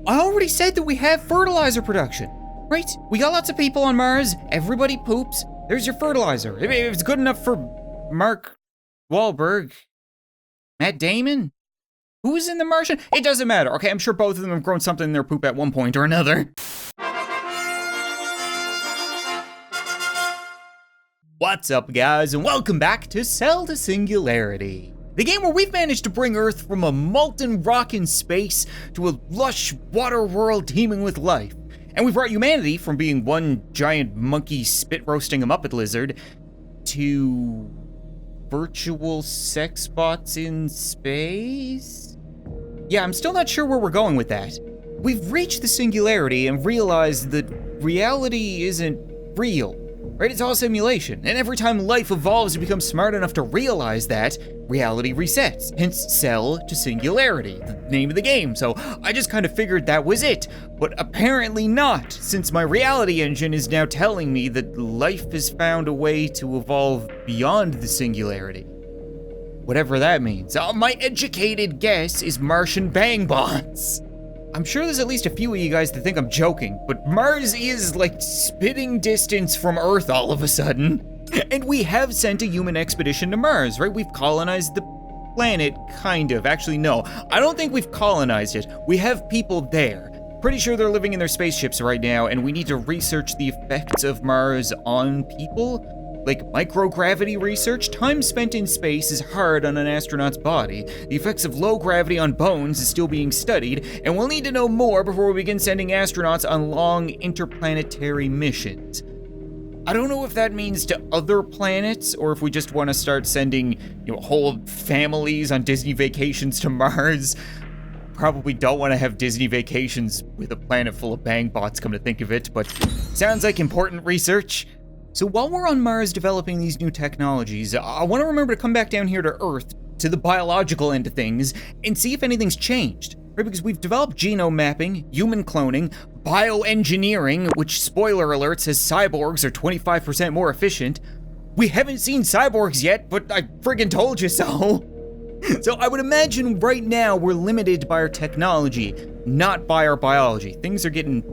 I already said that we have fertilizer production, right? We got lots of people on Mars, everybody poops, there's your fertilizer. If it's good enough for Mark Wahlberg, Matt Damon, who is in The Martian? It doesn't matter, okay? I'm sure both of them have grown something in their poop at one point or another. What's up, guys, and welcome back to Cell to Singularity, the game where we've managed to bring Earth from a molten rock in space to a lush water world teeming with life. And we brought humanity from being one giant monkey spit roasting a Muppet lizard to virtual sex bots in space? Yeah, I'm still not sure where we're going with that. We've reached the singularity and realized that reality isn't real. Right, it's all simulation, and every time life evolves and becomes smart enough to realize that, reality resets, hence Cell to Singularity, the name of the game, so I just kind of figured that was it, but apparently not, since my reality engine is now telling me that life has found a way to evolve beyond the singularity. Whatever that means. My educated guess is Martian bang bots. I'm sure there's at least a few of you guys that think I'm joking, but Mars is like spitting distance from Earth all of a sudden. And we have sent a human expedition to Mars, right? We've colonized the planet, kind of. Actually, no, I don't think we've colonized it. We have people there. Pretty sure they're living in their spaceships right now, and we need to research the effects of Mars on people. Like microgravity research, time spent in space is hard on an astronaut's body. The effects of low gravity on bones is still being studied, and we'll need to know more before we begin sending astronauts on long interplanetary missions. I don't know if that means to other planets, or if we just want to start sending, whole families on Disney vacations to Mars. Probably don't want to have Disney vacations with a planet full of bang bots, come to think of it, but sounds like important research. So while we're on Mars developing these new technologies, I want to remember to come back down here to Earth, to the biological end of things, and see if anything's changed, right? Because we've developed genome mapping, human cloning, bioengineering, which, spoiler alert, says cyborgs are 25% more efficient. We haven't seen cyborgs yet, but I friggin' told you so. So I would imagine right now we're limited by our technology, not by our biology. Things are getting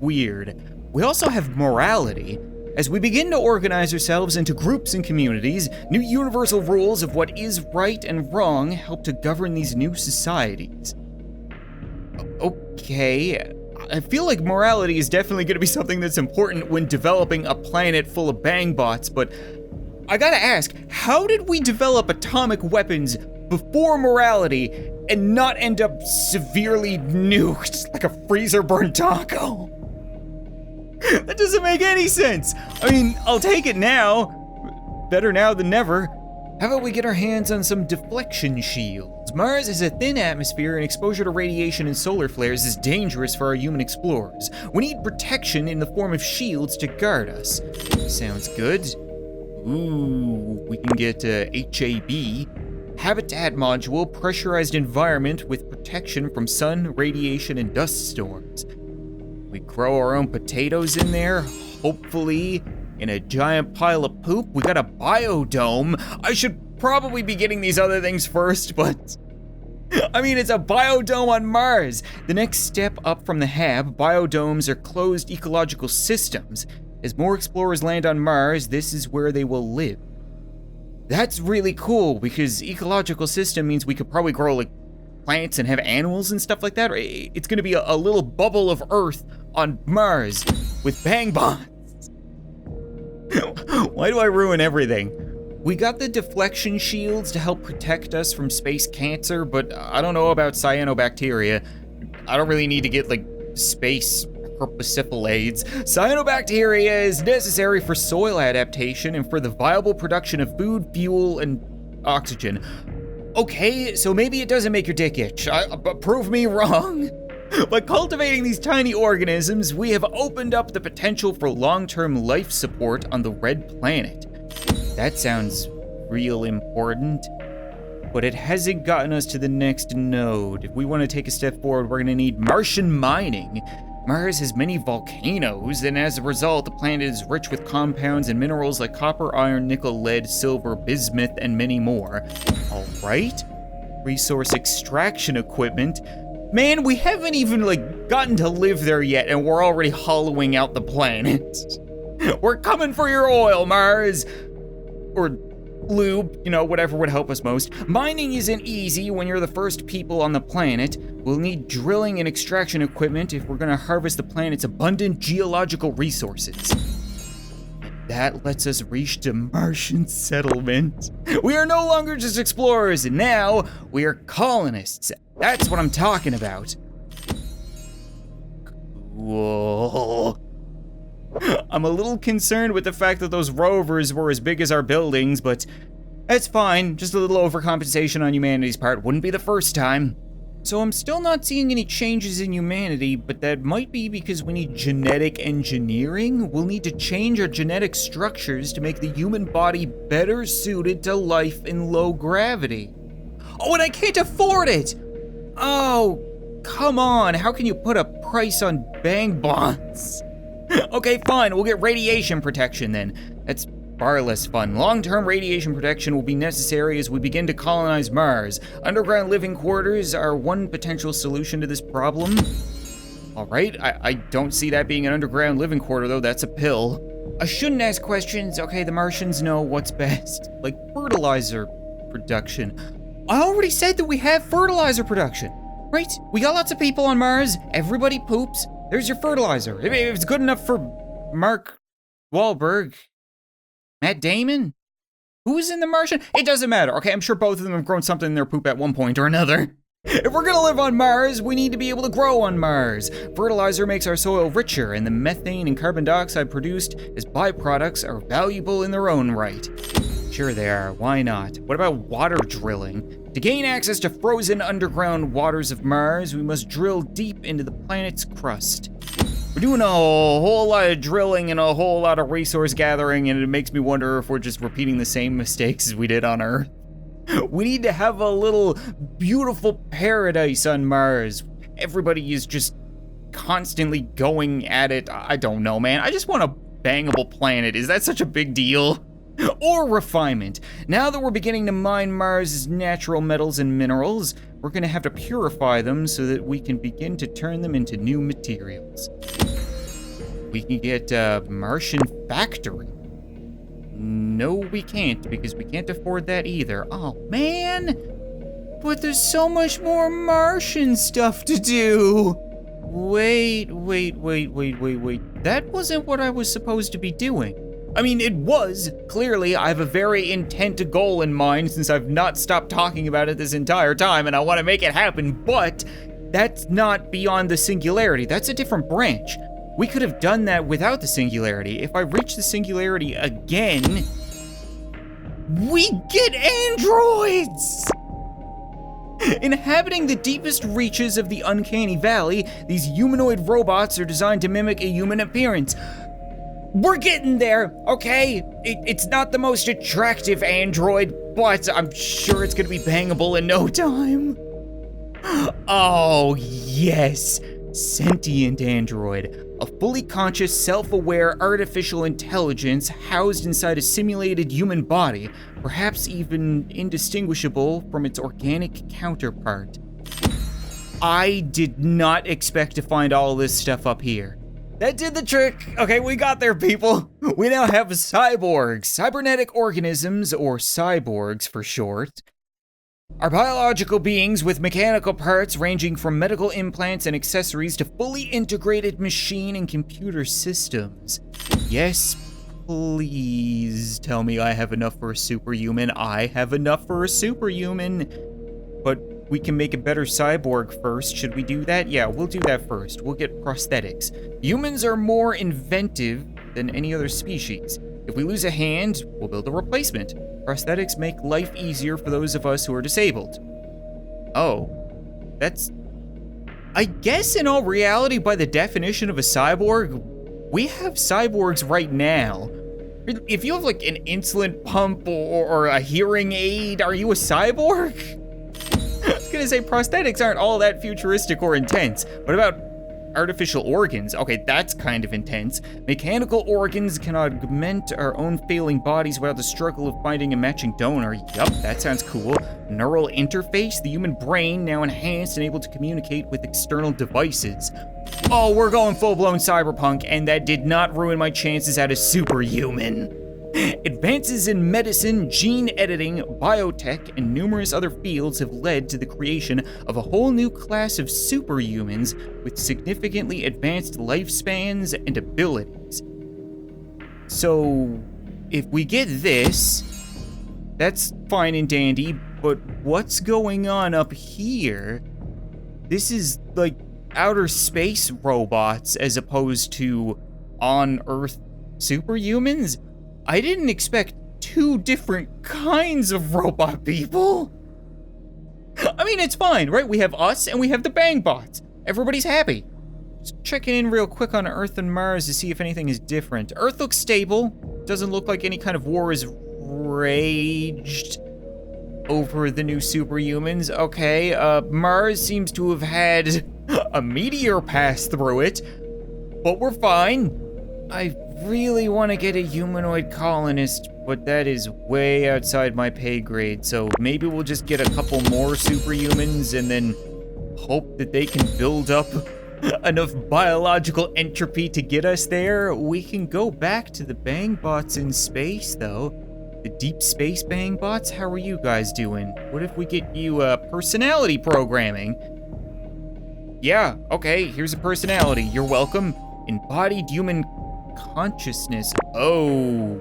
weird. We also have morality. As we begin to organize ourselves into groups and communities, new universal rules of what is right and wrong help to govern these new societies. Okay, I feel like morality is definitely going to be something that's important when developing a planet full of bang bots, but I gotta ask, how did we develop atomic weapons before morality and not end up severely nuked like a freezer-burned taco? That doesn't make any sense. I mean, I'll take it now. Better now than never. How about we get our hands on some deflection shields? Mars has a thin atmosphere, and exposure to radiation and solar flares is dangerous for our human explorers. We need protection in the form of shields to guard us. Sounds good. Ooh, we can get HAB. Habitat module, pressurized environment with protection from sun, radiation, and dust storms. We grow our own potatoes in there, hopefully, in a giant pile of poop. We got a biodome. I should probably be getting these other things first, but I mean, it's a biodome on Mars. The next step up from the HAB, biodomes are closed ecological systems. As more explorers land on Mars, this is where they will live. That's really cool, because ecological system means we could probably grow like plants and have animals and stuff like that. It's gonna be a little bubble of Earth on Mars with bang bots. Why do I ruin everything? We got the deflection shields to help protect us from space cancer, but I don't know about cyanobacteria. I don't really need to get like space herpesiphyllades. Cyanobacteria is necessary for soil adaptation and for the viable production of food, fuel, and oxygen. Okay, so maybe it doesn't make your dick itch, but prove me wrong. By cultivating these tiny organisms, we have opened up the potential for long-term life support on the red planet. That sounds real important, but it hasn't gotten us to the next node. If we want to take a step forward, we're gonna need Martian mining. Mars has many volcanoes, and as a result, the planet is rich with compounds and minerals like copper, iron, nickel, lead, silver, bismuth, and many more. All right. Resource extraction equipment. Man, we haven't even gotten to live there yet, and we're already hollowing out the planet. We're coming for your oil, Mars. Or lube, whatever would help us most. Mining isn't easy when you're the first people on the planet. We'll need drilling and extraction equipment if we're gonna harvest the planet's abundant geological resources. That lets us reach to Martian settlement. We are no longer just explorers, and now we are colonists. That's what I'm talking about. Whoa. I'm a little concerned with the fact that those rovers were as big as our buildings, but that's fine. Just a little overcompensation on humanity's part. Wouldn't be the first time. So I'm still not seeing any changes in humanity, but that might be because we need genetic engineering. We'll need to change our genetic structures to make the human body better suited to life in low gravity. Oh, and I can't afford it! Oh, come on. How can you put a price on bang bonds? Okay, fine, we'll get radiation protection then. That's far less fun. Long-term radiation protection will be necessary as we begin to colonize Mars. Underground living quarters are one potential solution to this problem. All right, I don't see that being an underground living quarter though, that's a pill. I shouldn't ask questions. Okay, the Martians know what's best. Like fertilizer production. I already said that we have fertilizer production, right? We got lots of people on Mars, everybody poops. There's your fertilizer. If it's good enough for Mark Wahlberg, Matt Damon, who's in The Martian? It doesn't matter. Okay, I'm sure both of them have grown something in their poop at one point or another. If we're gonna live on Mars, we need to be able to grow on Mars. Fertilizer makes our soil richer, and the methane and carbon dioxide produced as byproducts are valuable in their own right. Sure they are, why not? What about water drilling? To gain access to frozen underground waters of Mars, we must drill deep into the planet's crust. We're doing a whole lot of drilling and a whole lot of resource gathering, and it makes me wonder if we're just repeating the same mistakes as we did on Earth. We need to have a little beautiful paradise on Mars. Everybody is just constantly going at it. I don't know, man. I just want a bangable planet. Is that such a big deal? Or refinement. Now that we're beginning to mine Mars' natural metals and minerals, we're gonna have to purify them so that we can begin to turn them into new materials. We can get a Martian factory. No, we can't, because we can't afford that either. Oh, man! But there's so much more Martian stuff to do! Wait. That wasn't what I was supposed to be doing. I mean, it was. Clearly, I have a very intent goal in mind since I've not stopped talking about it this entire time, and I want to make it happen, but that's not beyond the Singularity. That's a different branch. We could have done that without the Singularity. If I reach the Singularity again, we get androids! Inhabiting the deepest reaches of the Uncanny Valley, these humanoid robots are designed to mimic a human appearance. We're getting there, okay? It's not the most attractive android, but I'm sure it's gonna be bangable in no time. Oh, yes. Sentient android. A fully conscious, self-aware artificial intelligence housed inside a simulated human body, perhaps even indistinguishable from its organic counterpart. I did not expect to find all this stuff up here. That did the trick. Okay, we got there, people. We now have cyborgs, cybernetic organisms, or cyborgs for short, are biological beings with mechanical parts ranging from medical implants and accessories to fully integrated machine and computer systems. Yes, please tell me I have enough for a superhuman. I have enough for a superhuman. But we can make a better cyborg first. Should we do that? Yeah, we'll do that first. We'll get prosthetics. Humans are more inventive than any other species. If we lose a hand, we'll build a replacement. Prosthetics make life easier for those of us who are disabled. Oh, that's... I guess in all reality, by the definition of a cyborg, we have cyborgs right now. If you have like an insulin pump or a hearing aid, are you a cyborg? I was gonna say prosthetics aren't all that futuristic or intense. What about artificial organs. Okay, that's kind of intense. Mechanical organs can augment our own failing bodies without the struggle of finding a matching donor. Yup, that sounds cool. Neural interface, the human brain now enhanced and able to communicate with external devices. Oh, we're going full-blown cyberpunk, and that did not ruin my chances at a superhuman. Advances in medicine, gene editing, biotech, and numerous other fields have led to the creation of a whole new class of superhumans with significantly advanced lifespans and abilities. So, if we get this, that's fine and dandy, but what's going on up here? This is like outer space robots as opposed to on-Earth superhumans? I didn't expect two different kinds of robot people. I mean, it's fine, right? We have us and we have the bang bots. Everybody's happy. Just checking in real quick on Earth and Mars to see if anything is different. Earth looks stable. Doesn't look like any kind of war is raged over the new superhumans. Okay, Mars seems to have had a meteor pass through it, but we're fine. I really want to get a humanoid colonist, but that is way outside my pay grade, so maybe we'll just get a couple more superhumans and then hope that they can build up enough biological entropy to get us there. We can go back to the bang bots in space, though. The deep space bang bots, how are you guys doing? What if we get you personality programming? Yeah, okay, here's a personality. You're welcome. Embodied human consciousness. Oh.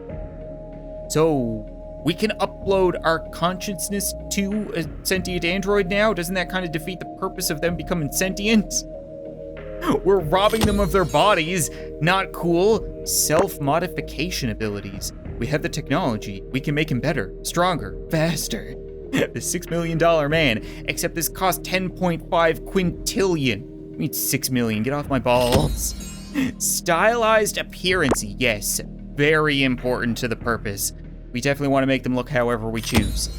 So, we can upload our consciousness to a sentient android now? Doesn't that kind of defeat the purpose of them becoming sentient? We're robbing them of their bodies. Not cool. Self-modification abilities. We have the technology. We can make him better, stronger, faster. The $6 million man, except this cost 10.5 quintillion. I mean, 6 million, get off my balls. Stylized appearance, yes, very important to the purpose. We definitely want to make them look however we choose.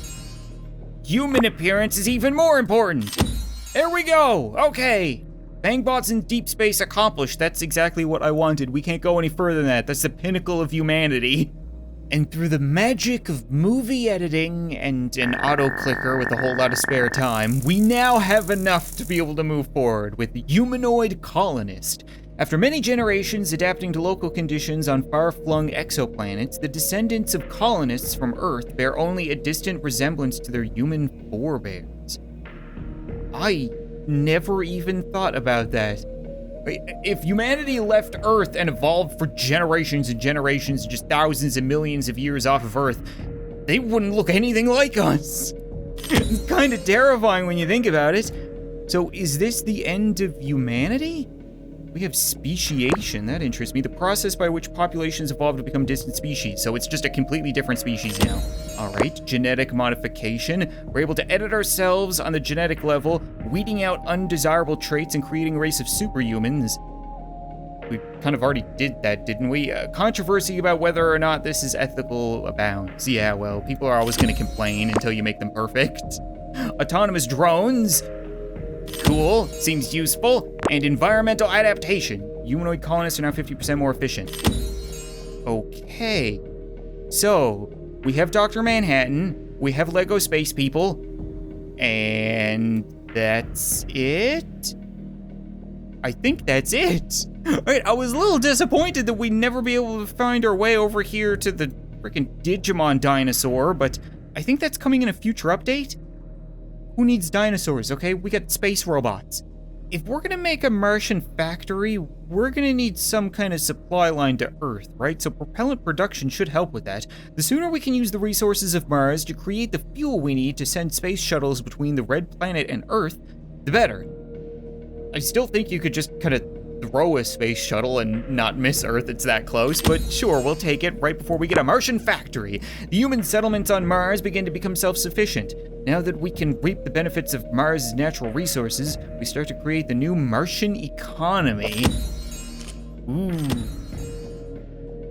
Human appearance is even more important. There we go, okay. Bangbots in deep space accomplished. That's exactly what I wanted. We can't go any further than that. That's the pinnacle of humanity. And through the magic of movie editing and an auto-clicker with a whole lot of spare time, we now have enough to be able to move forward with the humanoid colonist. After many generations adapting to local conditions on far-flung exoplanets, the descendants of colonists from Earth bear only a distant resemblance to their human forebears. I never even thought about that. If humanity left Earth and evolved for generations and generations, just thousands and millions of years off of Earth, they wouldn't look anything like us. It's kind of terrifying when you think about it. So is this the end of humanity? We have speciation, that interests me. The process by which populations evolve to become distant species. So it's just a completely different species now. All right, genetic modification. We're able to edit ourselves on the genetic level, weeding out undesirable traits and creating a race of superhumans. We kind of already did that, didn't we? Controversy about whether or not this is ethical abounds. Yeah, well, people are always gonna complain until you make them perfect. Autonomous drones. Cool, seems useful. And environmental adaptation. Humanoid colonists are now 50% more efficient. Okay. So, we have Dr. Manhattan, we have Lego space people, and that's it? I think that's it. Alright, I was a little disappointed that we'd never be able to find our way over here to the freaking Digimon dinosaur, but I think that's coming in a future update. Who needs dinosaurs, okay? We got space robots. If we're gonna make a Martian factory, we're gonna need some kind of supply line to Earth, right? So propellant production should help with that. The sooner we can use the resources of Mars to create the fuel we need to send space shuttles between the Red Planet and Earth, the better. I still think you could just kind of throw a space shuttle and not miss Earth, it's that close, but sure, we'll take it right before we get a Martian factory. The human settlements on Mars begin to become self-sufficient. Now that we can reap the benefits of Mars' natural resources, we start to create the new Martian economy. Ooh.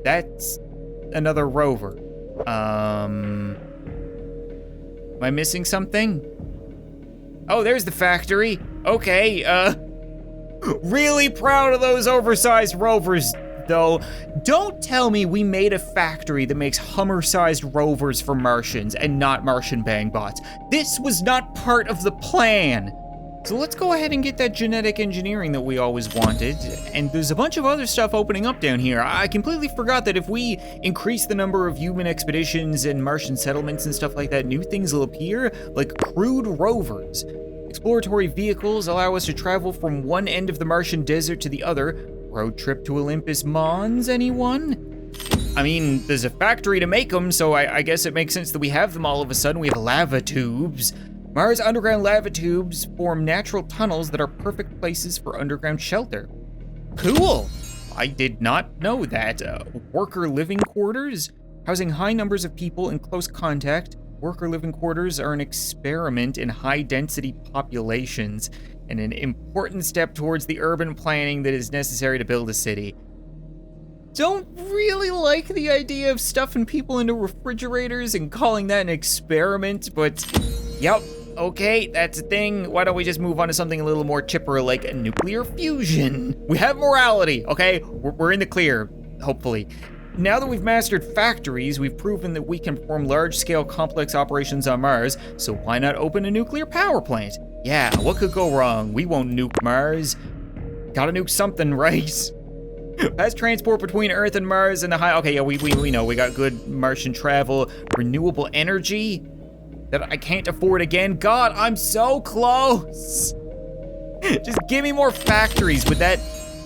That's another rover. Am I missing something? Oh, there's the factory. Okay, Really proud of those oversized rovers, though. Don't tell me we made a factory that makes Hummer-sized rovers for Martians and not Martian bang bots. This was not part of the plan. So let's go ahead and get that genetic engineering that we always wanted. And there's a bunch of other stuff opening up down here. I completely forgot that if we increase the number of human expeditions and Martian settlements and stuff like that, new things will appear, like crewed rovers. Exploratory vehicles allow us to travel from one end of the Martian desert to the other. Road trip to Olympus Mons, anyone? I mean, there's a factory to make them, so I guess it makes sense that we have them all of a sudden. We have lava tubes. Mars' underground lava tubes form natural tunnels that are perfect places for underground shelter. Cool. I did not know that. Worker living quarters, housing high numbers of people in close contact. Worker living quarters are an experiment in high-density populations and an important step towards the urban planning that is necessary to build a city. Don't really like the idea of stuffing people into refrigerators and calling that an experiment, but yep, okay, that's a thing. Why don't we just move on to something a little more chipper like nuclear fusion? We have morality, okay? We're in the clear, hopefully. Now that we've mastered factories, we've proven that we can perform large-scale complex operations on Mars, so why not open a nuclear power plant? Yeah, what could go wrong? We won't nuke Mars. Gotta nuke something, right? Fast transport between Earth and Mars and the high... Okay, yeah, we know we got good Martian travel, renewable energy that I can't afford again. God, I'm so close. Just give me more factories. Would that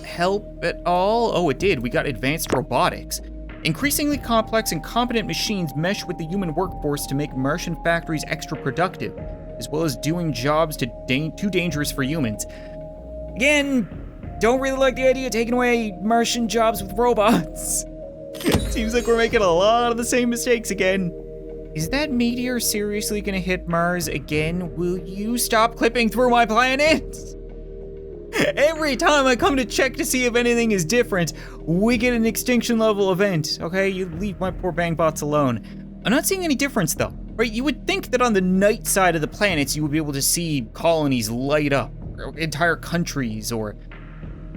help at all? Oh, it did. We got advanced robotics. Increasingly complex and competent machines mesh with the human workforce to make Martian factories extra productive, as well as doing jobs too dangerous for humans. Again, don't really like the idea of taking away Martian jobs with robots. Seems like we're making a lot of the same mistakes again. Is that meteor seriously gonna hit Mars again? Will you stop clipping through my planet? Every time I come to check to see if anything is different, we get an extinction level event. Okay, you leave my poor bang bots alone. I'm not seeing any difference though, right? You would think that on the night side of the planets, you would be able to see colonies light up, or entire countries, or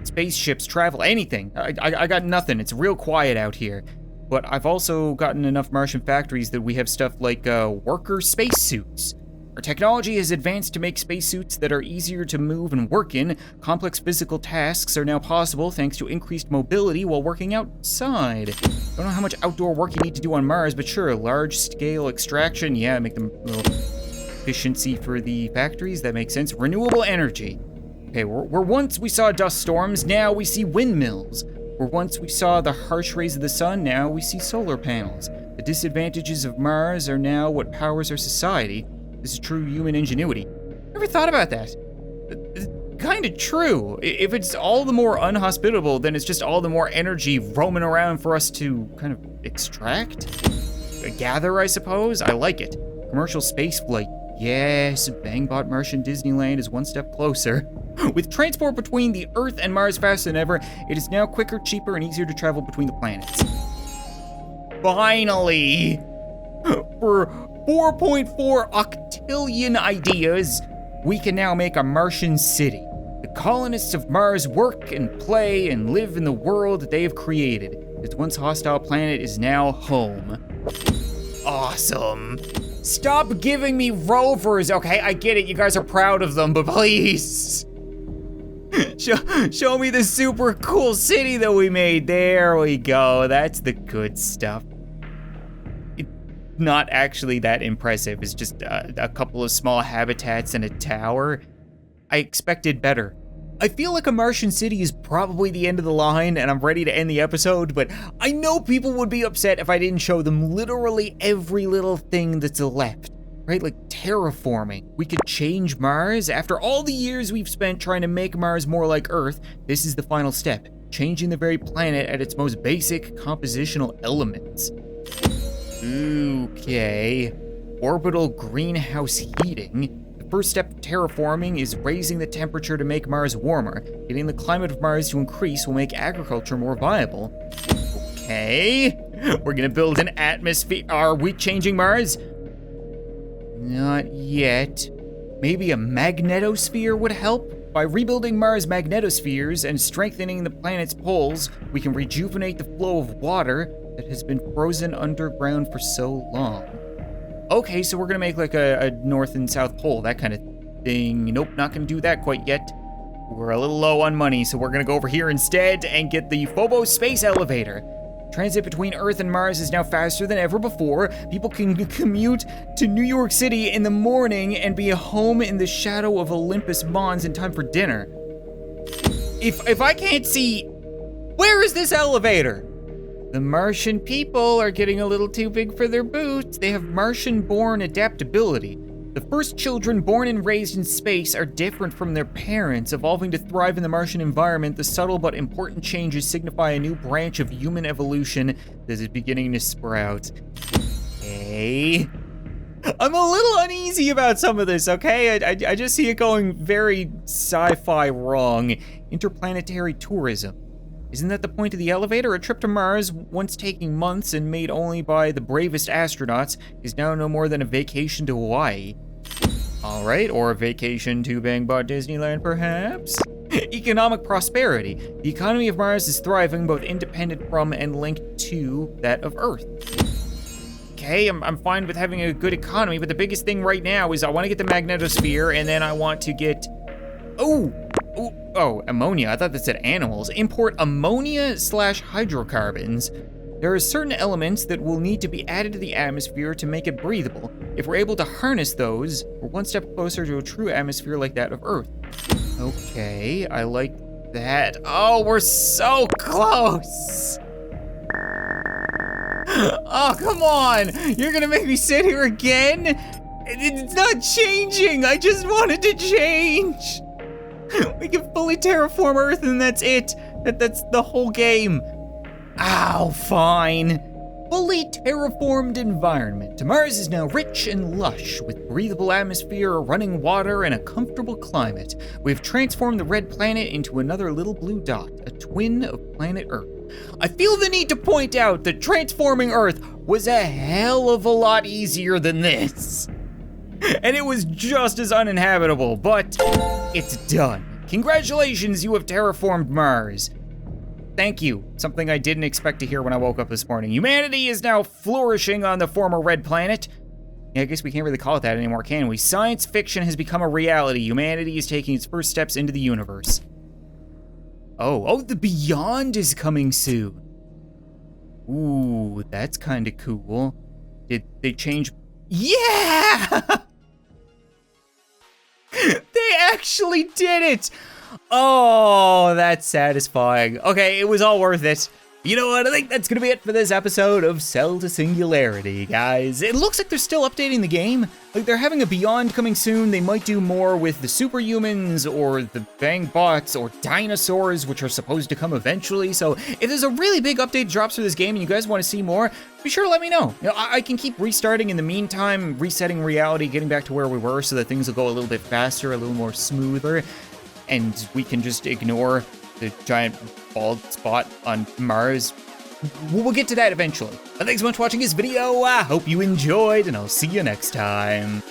spaceships travel, anything. I got nothing. It's real quiet out here. But I've also gotten enough Martian factories that we have stuff like worker spacesuits. Our technology has advanced to make spacesuits that are easier to move and work in. Complex physical tasks are now possible thanks to increased mobility while working outside. Don't know how much outdoor work you need to do on Mars, but sure, large-scale extraction, yeah, make them a little efficiency for the factories, that makes sense. Renewable energy. Okay, where once we saw dust storms, now we see windmills. Where once we saw the harsh rays of the sun, now we see solar panels. The disadvantages of Mars are now what powers our society. This is true human ingenuity. Never thought about that. It's kind of true. If it's all the more unhospitable, then it's just all the more energy roaming around for us to kind of extract? Gather, I suppose? I like it. Commercial space flight. Yes, Bangbot Martian Disneyland is one step closer. With transport between the Earth and Mars faster than ever, it is now quicker, cheaper, and easier to travel between the planets. Finally! For 4.4 octillion ideas, we can now make a Martian city. The colonists of Mars work and play and live in the world that they have created. Its once hostile planet is now home. Awesome. Stop giving me rovers, okay? I get it, you guys are proud of them, but please. Show me the super cool city that we made. There we go, that's the good stuff. It's not actually that impressive. It's just a couple of small habitats and a tower. I expected better. I feel like a Martian city is probably the end of the line and I'm ready to end the episode, but I know people would be upset if I didn't show them literally every little thing that's left, right? Like terraforming. We could change Mars. After all the years we've spent trying to make Mars more like Earth, this is the final step, changing the very planet at its most basic compositional elements. Okay, orbital greenhouse heating. First step of terraforming is raising the temperature to make Mars warmer. Getting the climate of Mars to increase will make agriculture more viable. Okay, we're gonna build an atmosphere. Are we changing Mars? Not yet. Maybe a magnetosphere would help? By rebuilding Mars' magnetospheres and strengthening the planet's poles, we can rejuvenate the flow of water that has been frozen underground for so long. Okay, so we're gonna make like a north and south pole, that kind of thing. Nope, not gonna do that quite yet. We're a little low on money, so we're gonna go over here instead and get the Phobos space elevator. Transit between Earth and Mars is now faster than ever before. People can commute to New York City in the morning and be home in the shadow of Olympus Mons in time for dinner. If I can't see, where is this elevator? The Martian people are getting a little too big for their boots. They have Martian-born adaptability. The first children born and raised in space are different from their parents. Evolving to thrive in the Martian environment, the subtle but important changes signify a new branch of human evolution that is beginning to sprout. Okay. I'm a little uneasy about some of this, okay? I just see it going very sci-fi wrong. Interplanetary tourism. Isn't that the point of the elevator? A trip to Mars, once taking months and made only by the bravest astronauts, is now no more than a vacation to Hawaii. All right, or a vacation to Bang-Bot Disneyland, perhaps? Economic prosperity. The economy of Mars is thriving, both independent from and linked to that of Earth. Okay, I'm fine with having a good economy, but the biggest thing right now is I want to get the magnetosphere, and then I want to get... Oh, ammonia. I thought that said animals. Import ammonia/hydrocarbons. There are certain elements that will need to be added to the atmosphere to make it breathable. If we're able to harness those, we're one step closer to a true atmosphere like that of Earth. Okay, I like that. Oh, we're so close. Oh, come on. You're gonna make me sit here again? It's not changing. I just wanted to change. We can fully terraform Earth and that's it. That's the whole game. Ow, fine. Fully terraformed environment. Mars is now rich and lush with breathable atmosphere, running water, and a comfortable climate. We've transformed the red planet into another little blue dot, a twin of planet Earth. I feel the need to point out that transforming Earth was a hell of a lot easier than this. And it was just as uninhabitable, but it's done. Congratulations, you have terraformed Mars. Thank you, something I didn't expect to hear when I woke up this morning. Humanity is now flourishing on the former red planet. Yeah, I guess we can't really call it that anymore, can we? Science fiction has become a reality. Humanity is taking its first steps into the universe. Oh, the Beyond is coming soon. Ooh, that's kind of cool. Did they change? Yeah! They actually did it! Oh, that's satisfying. Okay, it was all worth it. You know what, I think that's gonna be it for this episode of Cell to Singularity, guys. It looks like they're still updating the game. Like, they're having a Beyond coming soon. They might do more with the superhumans or the Bang Bots or dinosaurs, which are supposed to come eventually. So if there's a really big update drops for this game and you guys want to see more, be sure to let me know. You know, I can keep restarting in the meantime, resetting reality, getting back to where we were so that things will go a little bit faster, a little more smoother, and we can just ignore the giant bald spot on Mars. We'll get to that eventually. But thanks so much for watching this video. I hope you enjoyed, and I'll see you next time.